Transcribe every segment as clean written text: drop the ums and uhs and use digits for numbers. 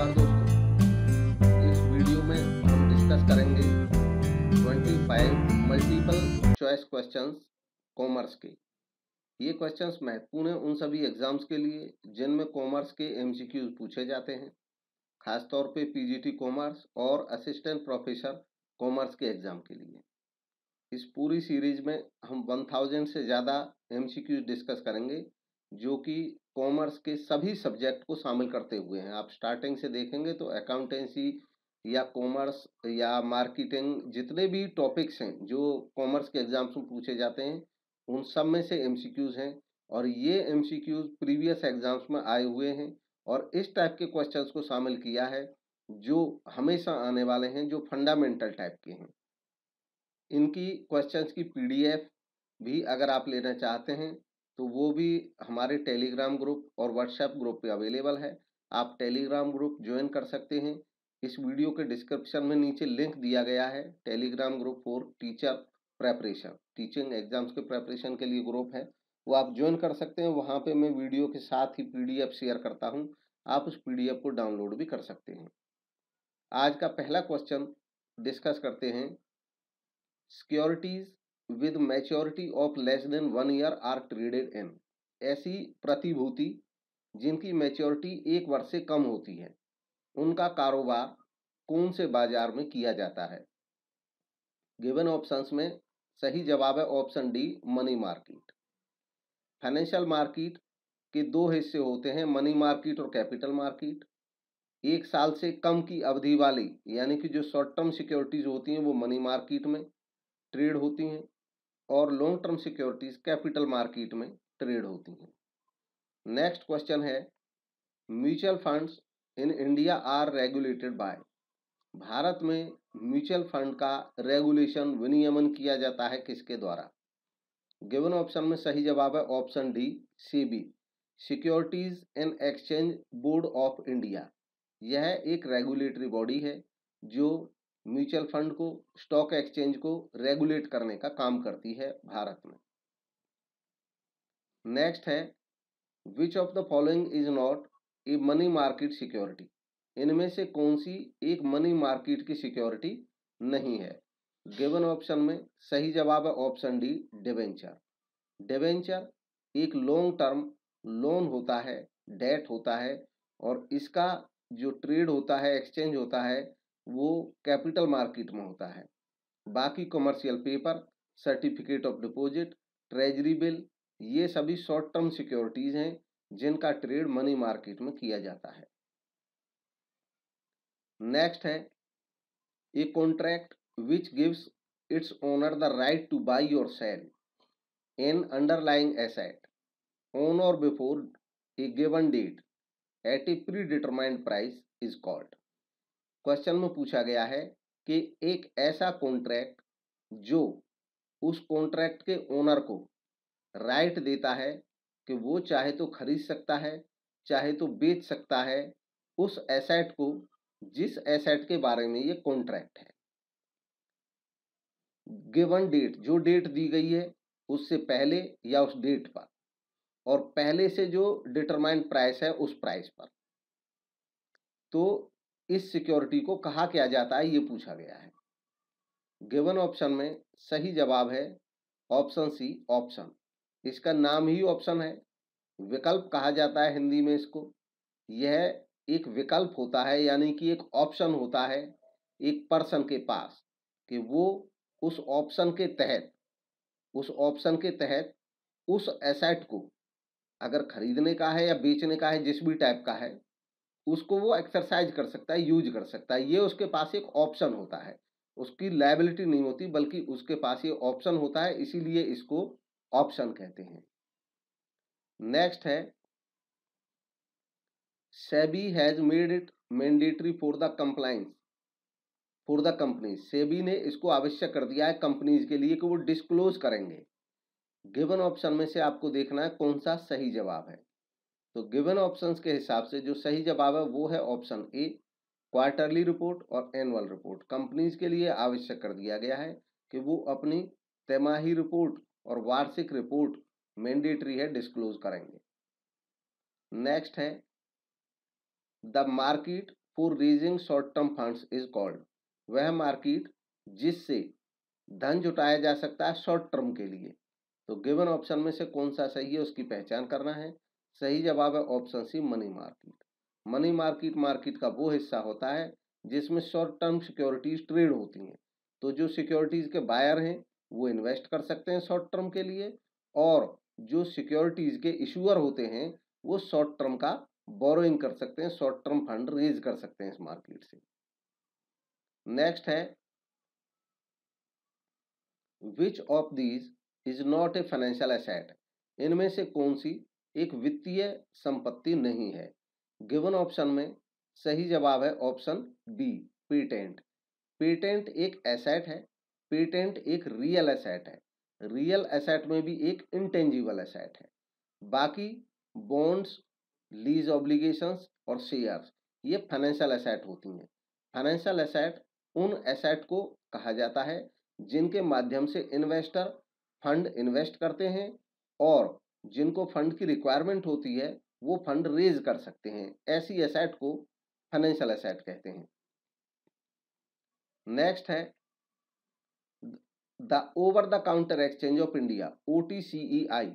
नमस्कार दोस्तों, इस वीडियो में हम डिस्कस करेंगे 25 मल्टीपल चॉइस क्वेश्चंस कॉमर्स के। ये क्वेश्चंस महत्वपूर्ण हैं उन सभी एग्जाम्स के लिए जिनमें कॉमर्स के एमसीक्यूज पूछे जाते हैं, खासतौर पे पीजीटी कॉमर्स और असिस्टेंट प्रोफेसर कॉमर्स के एग्जाम के लिए। इस पूरी सीरीज में हम 1000 से ज़्यादा एमसीक्यूज डिस्कस करेंगे जो कि कॉमर्स के सभी सब्जेक्ट को शामिल करते हुए हैं। आप स्टार्टिंग से देखेंगे तो अकाउंटेंसी या कॉमर्स या मार्केटिंग, जितने भी टॉपिक्स हैं जो कॉमर्स के एग्जाम्स में पूछे जाते हैं उन सब में से एमसीक्यूज हैं, और ये एमसीक्यूज प्रीवियस एग्जाम्स में आए हुए हैं और इस टाइप के क्वेश्चंस को शामिल किया है जो हमेशा आने वाले हैं, जो फंडामेंटल टाइप के हैं। इनकी क्वेश्चंस की पीडीएफ भी अगर आप लेना चाहते हैं तो वो भी हमारे टेलीग्राम ग्रुप और व्हाट्सएप ग्रुप पे अवेलेबल है। आप टेलीग्राम ग्रुप ज्वाइन कर सकते हैं। इस वीडियो के डिस्क्रिप्शन में नीचे लिंक दिया गया है, Telegram group for teacher preparation, teaching exams के प्रेपरेशन के लिए ग्रुप है, वो आप ज्वाइन कर सकते हैं। वहाँ पे मैं वीडियो के साथ ही पीडीएफ शेयर करता हूँ, आप उस पीडीएफ को डाउनलोड भी कर सकते हैं। आज का पहला क्वेश्चन डिस्कस करते हैं। Securities with maturity of less than 1 year are traded in। ऐसी प्रतिभूति जिनकी मैच्योरिटी 1 वर्ष से कम होती है उनका कारोबार कौन से बाजार में किया जाता है? गिवन ऑप्शंस में सही जवाब है option D, money market. Financial market के दो हिस्से होते हैं, मनी मार्केट और कैपिटल मार्केट। 1 साल से कम की अवधि वाली यानी कि जो शॉर्ट टर्म सिक्योरिटीज होती हैं वो मनी मार्केट में ट्रेड होती हैं और long term securities capital market में ट्रेड होती हैं। नेक्स्ट क्वेश्चन है, mutual funds in India are regulated by. भारत में म्यूचुअल फंड का रेगुलेशन, विनियमन किया जाता है किसके द्वारा? गिवन ऑप्शन में सही जवाब है option D, SEBI, securities and exchange board of India. यह एक रेगुलेटरी बॉडी है जो म्यूचुअल फंड को, स्टॉक एक्सचेंज को रेगुलेट करने का काम करती है भारत में। नेक्स्ट है, विच of the following is not a money market security. इनमें से कौन सी एक मनी मार्केट की सिक्योरिटी नहीं है? गिवन ऑप्शन में सही जवाब है ऑप्शन डी, डिवेंचर। डिवेंचर एक लॉन्ग टर्म लोन होता है, डेट होता है, और इसका जो ट्रेड होता है, एक्सचेंज होता है, वो कैपिटल मार्केट में होता है। बाकी commercial paper, certificate of deposit, treasury bill, ये सभी शॉर्ट टर्म सिक्योरिटीज हैं जिनका ट्रेड मनी मार्केट में किया जाता है। नेक्स्ट है, a contract which gives its owner the right to buy or sell an underlying asset on or before a given date at a predetermined price is called. Question में पूछा गया है कि एक ऐसा कॉन्ट्रैक्ट जो उस कॉन्ट्रैक्ट के ओनर को राइट देता है कि वो चाहे तो खरीद सकता है, चाहे तो बेच सकता है उस एसेट को, जिस एसेट के बारे में ये कॉन्ट्रैक्ट है। गिवन डेट, जो डेट दी गई है उससे पहले या उस डेट पर, और पहले से जो डिटरमाइंड प्राइस है उस प्राइस पर। तो इस सिक्योरिटी को कहा क्या जाता है, ये पूछा गया है। गिवन ऑप्शन में सही जवाब है ऑप्शन सी, ऑप्शन। इसका नाम ही ऑप्शन है, विकल्प कहा जाता है हिंदी में इसको। यह एक विकल्प होता है, यानी कि एक ऑप्शन होता है एक पर्सन के पास कि वो उस ऑप्शन के तहत, उस एसेट को अगर खरीदने का है या बेचने का है, जिस भी टाइप का है, उसको वो एक्सरसाइज कर सकता है, यूज कर सकता है। ये उसके पास एक ऑप्शन होता है, उसकी लायबिलिटी नहीं होती, बल्कि उसके पास ये ऑप्शन होता है, इसीलिए इसको ऑप्शन कहते हैं। नेक्स्ट है, SEBI has made it mandatory for the compliance for the company. SEBI ने इसको आवश्यक कर दिया है कंपनीज के लिए कि वो डिस्क्लोज करेंगे। गिवन ऑप्शन में से आपको देखना है कौन सा सही जवाब है। तो गिवन ऑप्शंस के हिसाब से जो सही जवाब है वो है ऑप्शन ए, क्वार्टरली रिपोर्ट और एनुअल रिपोर्ट। कंपनीज के लिए आवश्यक कर दिया गया है कि वो अपनी तिमाही रिपोर्ट और वार्षिक रिपोर्ट मैंडेटरी है, डिस्क्लोज करेंगे। नेक्स्ट है, the market for raising short term funds is called. वह मार्केट जिससे धन जुटाया जा सकता है शॉर्ट टर्म के लिए। तो गिवन ऑप्शन में से कौन सा सही है उसकी पहचान करना है। सही जवाब है option C, money market. Money market market का वो हिस्सा होता है जिसमें शॉर्ट टर्म सिक्योरिटीज ट्रेड होती हैं। तो जो सिक्योरिटीज के बायर हैं वो इन्वेस्ट कर सकते हैं शॉर्ट टर्म के लिए, और जो सिक्योरिटीज के इशूअर होते हैं वो शॉर्ट टर्म का बोरोइंग कर सकते हैं, शॉर्ट टर्म फंड रेज कर सकते हैं इस मार्केट से। नेक्स्ट है, which of these is not a financial asset. इनमें से कौन सी एक वित्तीय संपत्ति नहीं है। गिवन ऑप्शन में सही जवाब है ऑप्शन बी, पेटेंट। पेटेंट एक एसेट है, पेटेंट एक रियल एसेट है। रियल एसेट में भी एक इंटेंजिबल एसेट है। बाकी बॉन्ड्स, लीज ऑब्लिगेशंस और शेयर्स ये फाइनेंशियल एसेट होती हैं। फाइनेंशियल एसेट उन एसेट को कहा जाता है जिनके माध्यम से इन्वेस्टर फंड इन्वेस्ट करते हैं और जिनको फंड की रिक्वायरमेंट होती है वो फंड रेज कर सकते हैं। ऐसी एसेट को फाइनेंशियल एसेट कहते हैं। नेक्स्ट है, the over the counter exchange of India OTCEI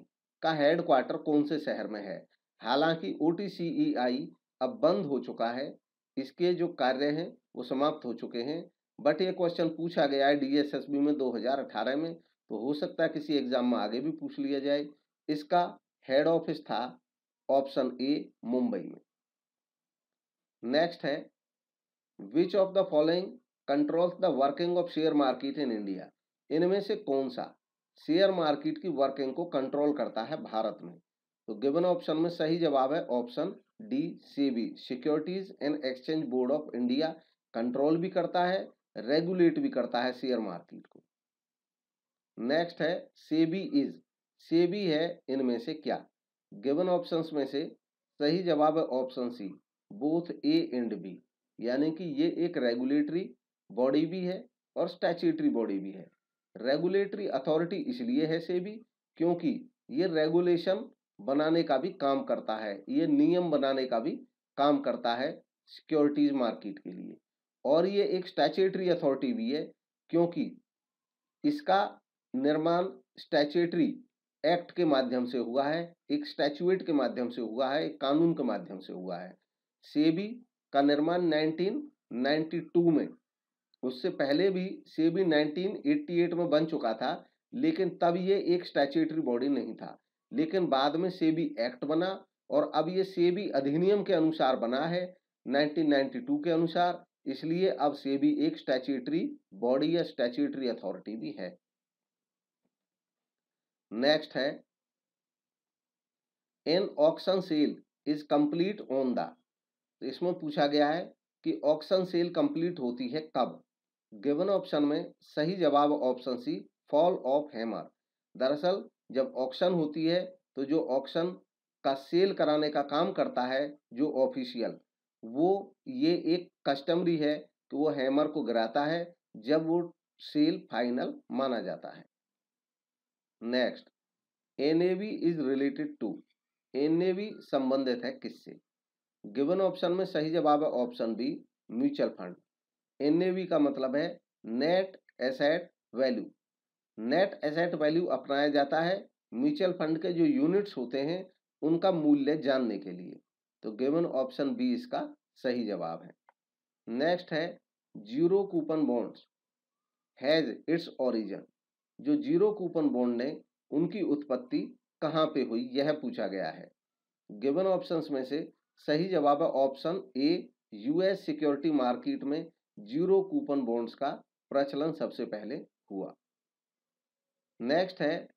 का हेडक्वार्टर कौन से शहर में है। हालांकि OTCEI अब बंद हो चुका है, इसके जो कार्य हैं वो समाप्त हो चुके हैं, बट ये क्वेश्चन पूछा गया है DSSB में 2018 में, तो हो सकता है किसी एग्जाम में आगे भी पूछ लिया जाए। इसका हेड ऑफिस था ऑप्शन ए, मुंबई में। नेक्स्ट है, विच of the following controls the working of share market in India. इनमें से कौन सा शेयर मार्केट की वर्किंग को कंट्रोल करता है भारत में। तो गिवन ऑप्शन में सही जवाब है option D, SEBI, securities and exchange board of India control भी करता है, रेगुलेट भी करता है शेयर मार्केट को। नेक्स्ट है, सेबी इज, सेबी है इनमें से क्या। गिवन ऑप्शंस में से सही जवाब है option C, both A and B, यानी कि ये एक रेगुलेटरी बॉडी भी है और स्टैट्यूटरी बॉडी भी है। रेगुलेटरी अथॉरिटी इसलिए है सेबी क्योंकि ये रेगुलेशन बनाने का भी काम करता है, ये नियम बनाने का भी काम करता है सिक्योरिटीज मार्केट के लिए। और ये एक स्टैट्यूटरी अथॉरिटी भी है क्योंकि इसका निर्माण स्टैट्यूटरी एक्ट के माध्यम से हुआ है, एक स्टैट्यूट के माध्यम से हुआ है, एक कानून के माध्यम से हुआ है। सेबी का निर्माण 1992 में, उससे पहले भी सेबी 1988 में बन चुका था, लेकिन तब ये एक स्टैट्यूटरी बॉडी नहीं था। लेकिन बाद में सेबी एक्ट बना और अब ये सेबी अधिनियम के अनुसार बना है 1992 के अनुसार, इसलिए अब सेबी एक स्टैट्यूटरी बॉडी या स्टैट्यूटरी अथॉरिटी भी है। नेक्स्ट है, an auction sale is complete on the. इसमें पूछा गया है कि ऑक्शन सेल कंप्लीट होती है कब। गिवन ऑप्शन में सही जवाब option C, fall of hammer. दरअसल जब ऑक्शन होती है तो जो ऑक्शन का सेल कराने का काम करता है जो ऑफिशियल, वो ये एक कस्टमरी है कि वो हैमर को गिराता है जब वो सेल फाइनल माना जाता है। Next, NAV is related to. NAV संबंधित है किससे। गिवन ऑप्शन में सही जवाब है option B, mutual fund. NAV का मतलब है net asset value. Net asset value अपनाया जाता है म्यूचुअल फंड के जो यूनिट्स होते हैं उनका मूल्य जानने के लिए। तो गिवन ऑप्शन बी इसका सही जवाब है। नेक्स्ट है, zero coupon bonds has its origin. जो जीरो कूपन बॉन्ड है उनकी उत्पत्ति कहाँ पे हुई यह पूछा गया है। गिवन ऑप्शंस में से सही जवाब है ऑप्शन ए, यूएस सिक्योरिटी मार्केट में जीरो कूपन बॉन्ड्स का प्रचलन सबसे पहले हुआ। नेक्स्ट है,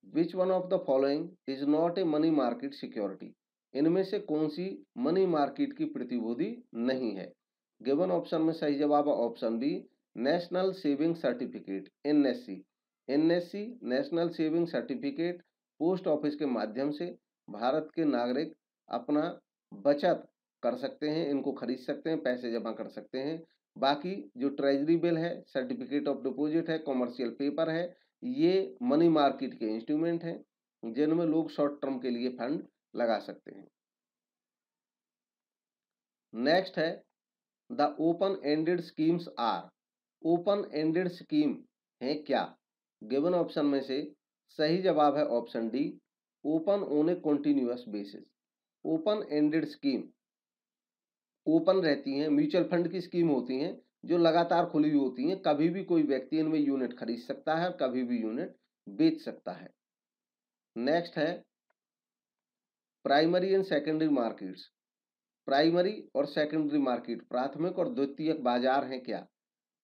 which one of the following is not a money market security. इनमें से कौन सी मनी मार्केट की प्रतिभूति नहीं है। गिवन ऑप्शन में सही जवाब है option B, national saving certificate, NSC। NSC national saving certificate post office के माध्यम से भारत के नागरिक अपना बचत कर सकते हैं, इनको खरीद सकते हैं, पैसे जमा कर सकते हैं। बाकी जो ट्रेजरी बिल है, सर्टिफिकेट ऑफ डिपॉजिट है, कॉमर्शियल पेपर है, ये मनी मार्केट के इंस्ट्रूमेंट हैं जिनमें लोग शॉर्ट टर्म के लिए फंड लगा सकते हैं। नेक्स्ट है the open ended schemes are. Open ended scheme है क्या? गिवन ऑप्शन में से सही जवाब है option D, open on a continuous basis. Open ended scheme open रहती हैं, म्यूचुअल फंड की स्कीम होती हैं जो लगातार खुली हुई होती हैं, कभी भी कोई व्यक्ति इनमें यूनिट खरीद सकता है और कभी भी यूनिट बेच सकता है। नेक्स्ट है primary and secondary markets. Primary और सेकेंडरी मार्केट, प्राथमिक और द्वितीयक बाजार हैं क्या?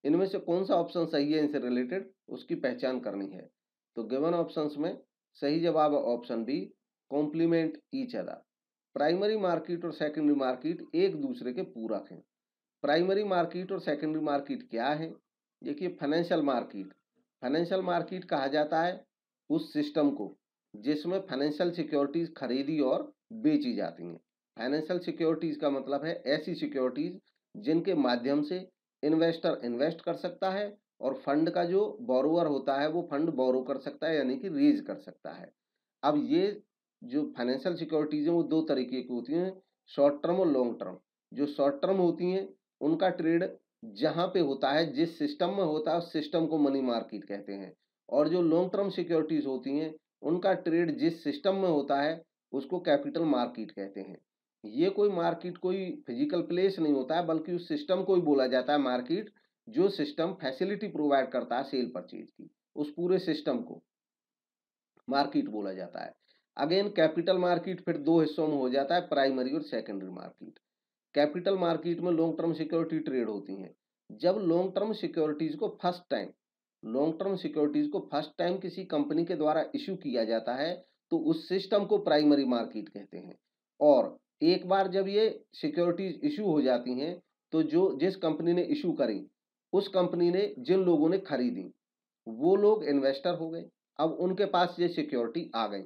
इनमें से कौन सा ऑप्शन सही है इनसे रिलेटेड, उसकी पहचान करनी है। तो गिवन ऑप्शंस में सही जवाब है option B, complement each other. Primary market और सेकेंडरी मार्केट एक दूसरे के पूरक हैं। प्राइमरी मार्केट और सेकेंडरी मार्केट क्या है? देखिए, फाइनेंशियल मार्केट, फाइनेंशियल मार्केट कहा जाता है उस सिस्टम को जिसमें फाइनेंशियल सिक्योरिटीज खरीदी और बेची जाती हैं। फाइनेंशियल सिक्योरिटीज का मतलब है ऐसी सिक्योरिटीज जिनके माध्यम से इन्वेस्टर इन्वेस्ट कर सकता है और फंड का जो बोरोवर होता है वो फंड बोरो कर सकता है, यानी कि रेज कर सकता है। अब ये जो फाइनेंशियल सिक्योरिटीज हैं वो दो तरीके की होती हैं, शॉर्ट टर्म और लॉन्ग टर्म। जो शॉर्ट टर्म होती हैं उनका ट्रेड जहां पे होता है, जिस सिस्टम में होता है, उस सिस्टम को मनी मार्केट कहते हैं। और जो लॉन्ग टर्म सिक्योरिटीज होती हैं उनका ट्रेड जिस सिस्टम में होता है उसको कैपिटल मार्केट कहते हैं। ये कोई मार्केट कोई फिजिकल प्लेस नहीं होता है, बल्कि उस सिस्टम को ही बोला जाता है मार्केट जो सिस्टम फैसिलिटी प्रोवाइड करता है सेल परचेज की, उस पूरे सिस्टम को मार्केट बोला जाता है। अगेन कैपिटल मार्केट फिर दो हिस्सों में हो जाता है, प्राइमरी और सेकेंडरी मार्केट। कैपिटल मार्केट में लॉन्ग टर्म सिक्योरिटी ट्रेड होती हैं। जब लॉन्ग टर्म सिक्योरिटीज को फर्स्ट टाइम किसी कंपनी के द्वारा इशू किया जाता है तो उस सिस्टम को प्राइमरी मार्केट कहते हैं। और एक बार जब ये सिक्योरिटीज इशू हो जाती हैं तो जिस कंपनी ने इशू करी, उस कंपनी ने जिन लोगों ने खरीदी वो लोग इन्वेस्टर हो गए। अब उनके पास ये सिक्योरिटी आ गई।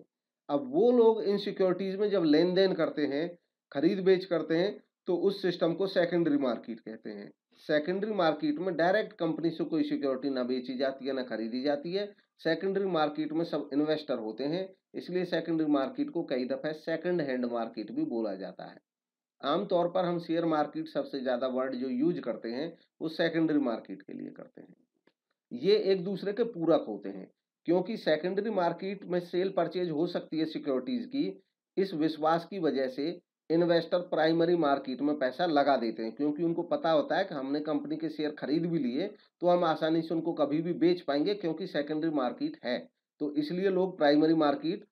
अब वो लोग इन सिक्योरिटीज में जब लेन देन करते हैं, खरीद बेच करते हैं, तो उस सिस्टम को सेकेंडरी मार्केट कहते हैं। सेकेंडरी मार्केट में डायरेक्ट कंपनी से कोई सिक्योरिटी ना बेची जाती है ना खरीदी जाती है। सेकेंडरी मार्केट में सब इन्वेस्टर होते हैं, इसलिए सेकेंडरी मार्केट को कई दफे सेकंड हैंड मार्केट भी बोला जाता है। आमतौर पर हम शेयर मार्केट सबसे ज्यादा वर्ड जो यूज करते हैं वो सेकेंडरी मार्केट के लिए करते हैं। ये एक दूसरे के पूरक होते हैं क्योंकि सेकेंडरी मार्केट में सेल परचेज हो सकती है सिक्योरिटीज की। इस विश्वास की वजह से इन्वेस्टर प्राइमरी मार्केट में पैसा लगा देते हैं, क्योंकि उनको पता होता है कि हमने कंपनी के शेयर खरीद भी लिए तो हम आसानी से उनको कभी भी बेच पाएंगे क्योंकि सेकेंडरी मार्केट है। तो इसलिए लोग प्राइमरी मार्केट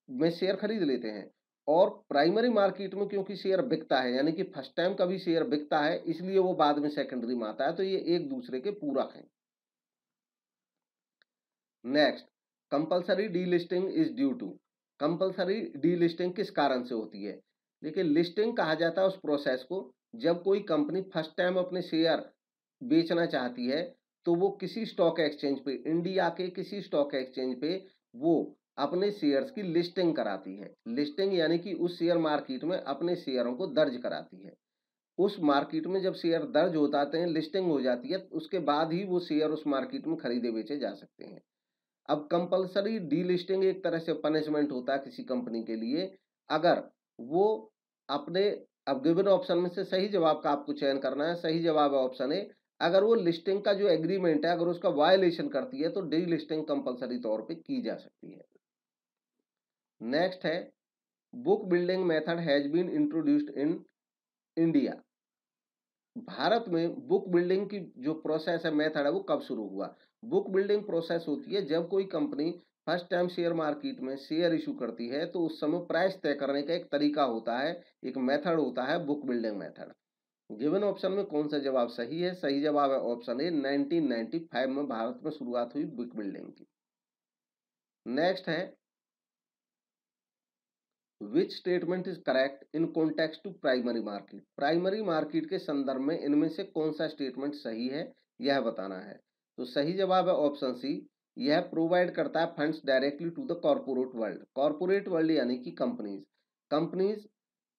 में शेयर खरीद लेते हैं। और प्राइमरी मार्केट में क्योंकि शेयर बिकता है, यानी कि फर्स्ट टाइम कभी शेयर बिकता है, इसलिए वो बाद में सेकेंडरी में आता है। तो ये एक दूसरे के पूरक हैं। Next, compulsory delisting is due to. Compulsory delisting किस कारण से होती है? देखिए, लिस्टिंग कहा जाता है उस प्रोसेस को जब कोई कंपनी फर्स्ट टाइम अपने शेयर बेचना चाहती है तो वो किसी स्टॉक एक्सचेंज पे, इंडिया के किसी स्टॉक एक्सचेंज पे वो अपने शेयर्स की लिस्टिंग कराती है। लिस्टिंग यानी कि उस शेयर मार्केट में अपने शेयरों को दर्ज कराती है। उस मार्केट में जब शेयर दर्ज हो जाते हैं, लिस्टिंग हो जाती है, उसके बाद ही वो शेयर उस मार्केट में खरीदे बेचे जा सकते हैं। अब कंपलसरी डीलिस्टिंग एक तरह से पनिशमेंट होता है किसी कंपनी के लिए, अगर वो अपने, अब गिवन ऑप्शन में से सही जवाब का आपको चयन करना है। सही जवाब है ऑप्शन ए, अगर वो लिस्टिंग का जो एग्रीमेंट है अगर उसका वायलेशन करती है तो डीलिस्टिंग कंपलसरी तौर पे की जा सकती है। नेक्स्ट है, book building method has been introduced in India. Bharat में बुक बिल्डिंग की जो प्रोसेस है, मेथड है, वो कब शुरू हुआ? बुक बिल्डिंग प्रोसेस होती है जब कोई company first time share market में शेयर इशू करती है तो उस समय प्राइस तय करने का एक तरीका होता है, एक मेथड होता है, book building method. Given option में कौन सा जवाब सही है? सही जवाब है ऑप्शन ए, 1995 में भारत में शुरुआत हुई बुक बिल्डिंग की। नेक्स्ट है, which statement is correct in context to primary market. Primary market के संदर्भ में इनमें से कौन सा स्टेटमेंट सही है यह बताना है। तो सही जवाब है ऑप्शन सी, यह प्रोवाइड करता है funds directly to the corporate world. Corporate world यानी कि कंपनीज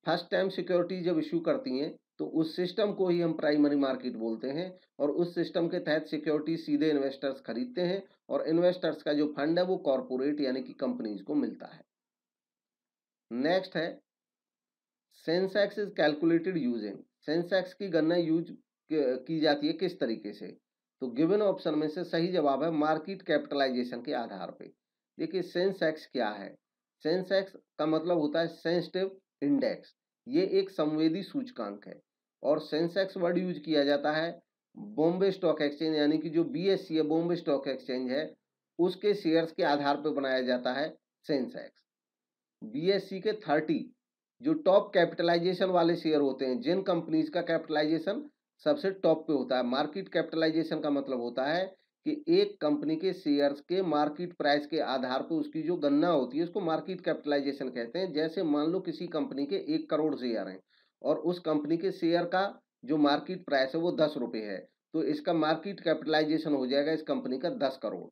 फर्स्ट टाइम सिक्योरिटी जब इशू करती हैं तो उस सिस्टम को ही हम प्राइमरी मार्केट बोलते हैं। और उस सिस्टम के तहत सिक्योरिटी सीधे इन्वेस्टर्स खरीदते हैं और इन्वेस्टर्स का जो फंड है वो कॉर्पोरेट यानी कि कंपनीज को मिलता है। नेक्स्ट है, Sensex is calculated using, Sensex की गणना यूज की जाती है किस तरीके से? तो गिवन ऑप्शन में से सही जवाब है मार्केट कैपिटलाइजेशन के आधार पे। देखिए सेंसेक्स क्या है? सेंसेक्स का मतलब होता है सेंसिटिव इंडेक्स, ये एक संवेदी सूचकांक है। और सेंसेक्स वर्ड यूज किया जाता है बॉम्बे स्टॉक एक्सचेंज, यानी कि जो बीएससी है बॉम्बे स्टॉक एक्सचेंज है, उसके शेयर्स के आधार पर बनाया जाता है सेंसेक्स। बीएससी के 30 जो टॉप कैपिटलाइजेशन वाले शेयर होते हैं, जिन कंपनीज का कैपिटलाइजेशन सबसे टॉप पे होता है। मार्केट कैपिटलाइजेशन का मतलब होता है कि एक कंपनी के शेयर्स के मार्केट प्राइस के आधार पर उसकी जो गणना होती है उसको मार्केट कैपिटलाइजेशन कहते हैं। जैसे मान लो किसी कंपनी के 1 करोड़ शेयर हैं और उस कंपनी के शेयर का जो मार्केट प्राइस है वो 10 रुपये है, तो इसका मार्केट कैपिटलाइजेशन हो जाएगा इस कंपनी का 10 करोड़।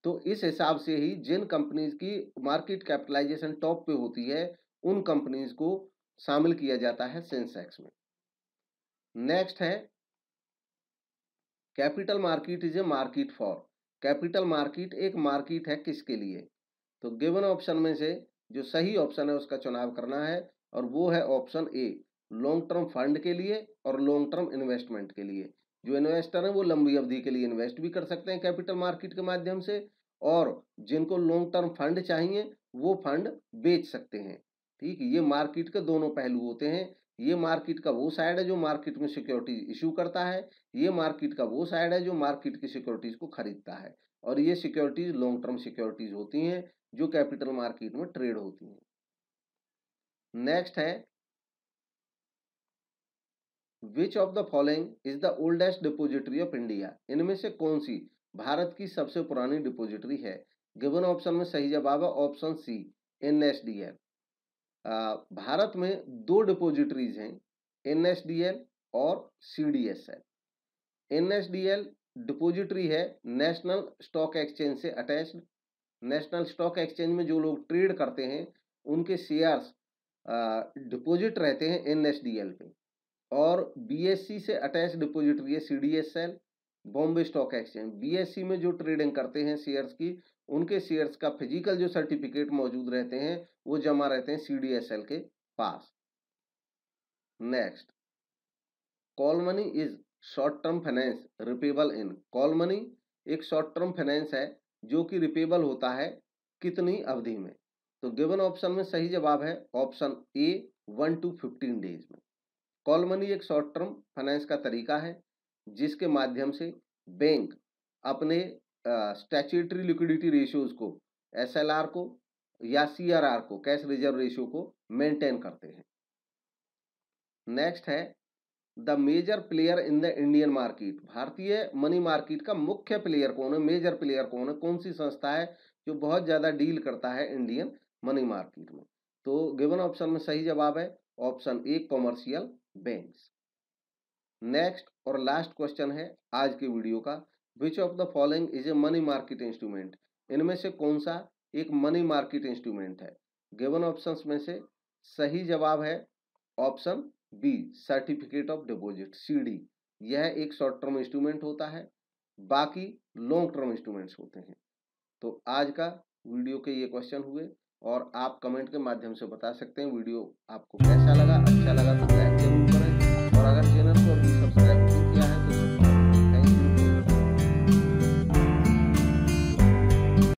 तो इस हिसाब से ही जिन कंपनीज की मार्केट कैपिटलाइजेशन टॉप पे होती है उन कंपनीज को शामिल किया जाता है सेंसेक्स में। नेक्स्ट है capital market is a market for, capital market एक मार्केट है किसके लिए? तो गिवन ऑप्शन में से जो सही ऑप्शन है उसका चुनाव करना है और वो है ऑप्शन ए, लॉन्ग टर्म फंड के लिए और लॉन्ग टर्म इन्वेस्टमेंट के लिए। जो इन्वेस्टर है वो लंबी अवधि के लिए इन्वेस्ट भी कर सकते हैं कैपिटल मार्केट के माध्यम से, और जिनको लॉन्ग टर्म फंड चाहिए वो फंड बेच सकते हैं। ठीक, ये मार्केट के दोनों पहलू होते हैं। ये मार्केट का वो साइड है जो मार्केट में सिक्योरिटीज इशू करता है, ये मार्केट का वो साइड है जो मार्केट की सिक्योरिटीज को खरीदता है, और ये सिक्योरिटीज लॉन्ग टर्म सिक्योरिटीज होती हैं जो कैपिटल मार्केट में ट्रेड होती हैं। नेक्स्ट है विच of the following is the oldest depository of India, इनमें से कौन सी भारत की सबसे पुरानी डिपोजिटरी है? गिवन ऑप्शन में सही जवाब है ऑप्शन सी, एनएसडीएल। भारत में 2 डिपोजिटरीज हैं, एनएसडीएल और सीडीएसएल। एनएसडीएल डिपोजिटरी है नेशनल स्टॉक एक्सचेंज से अटैच्ड। नेशनल स्टॉक एक्सचेंज में जो लोग ट्रेड करते हैं उनके शेयर्स डिपॉजिट रहते हैं एनएसडीएल पे। और बीएससी से अटैच डिपॉजिटरी है CDSL, Bombay stock exchange. BSc में जो ट्रेडिंग करते हैं शेयर्स की, उनके शेयर्स का फिजिकल जो सर्टिफिकेट मौजूद रहते हैं वो जमा रहते हैं सीडीएसएल के पास। Next, call money is short term finance repayable in, call money एक शॉर्ट टर्म फाइनेंस है जो कि रिपेबल होता है कितनी अवधि में? तो गिवन ऑप्शन में सही जवाब है ऑप्शन ए 1 to 15 डेज में। कॉल मनी एक शॉर्ट टर्म फाइनेंस का तरीका है जिसके माध्यम से बैंक अपने स्टैट्यूटरी लिक्विडिटी रेशियोज को, एसएलआर को या सीआरआर को, कैश रिजर्व रेशियो को मेंटेन करते हैं। नेक्स्ट है the major player in the Indian market, भारतीय मनी मार्केट का मुख्य प्लेयर कौन है, मेजर प्लेयर कौन है, कौन सी संस्था है जो बहुत ज्यादा डील करता है इंडियन मनी मार्केट में? तो गिवन ऑप्शन में सही जवाब है option A, commercial banks. Next और लास्ट क्वेश्चन है आज के वीडियो का, which of the following is a money market instrument, इनमें से कौन सा एक मनी मार्केट इंस्ट्रूमेंट है? गिवन ऑप्शंस में से सही जवाब है option B, certificate of deposit, CD. यह एक शॉर्ट टर्म इंस्ट्रूमेंट होता है, बाकी लॉन्ग टर्म इंस्ट्रूमेंट्स होते हैं। तो आज का वीडियो के ये क्वेश्चन हुए और आप कमेंट के माध्यम से बता सकते हैं वीडियो आपको कैसा लगा। अच्छा लगा तो लाइक जरूर करें और अगर चैनल को अभी सब्सक्राइब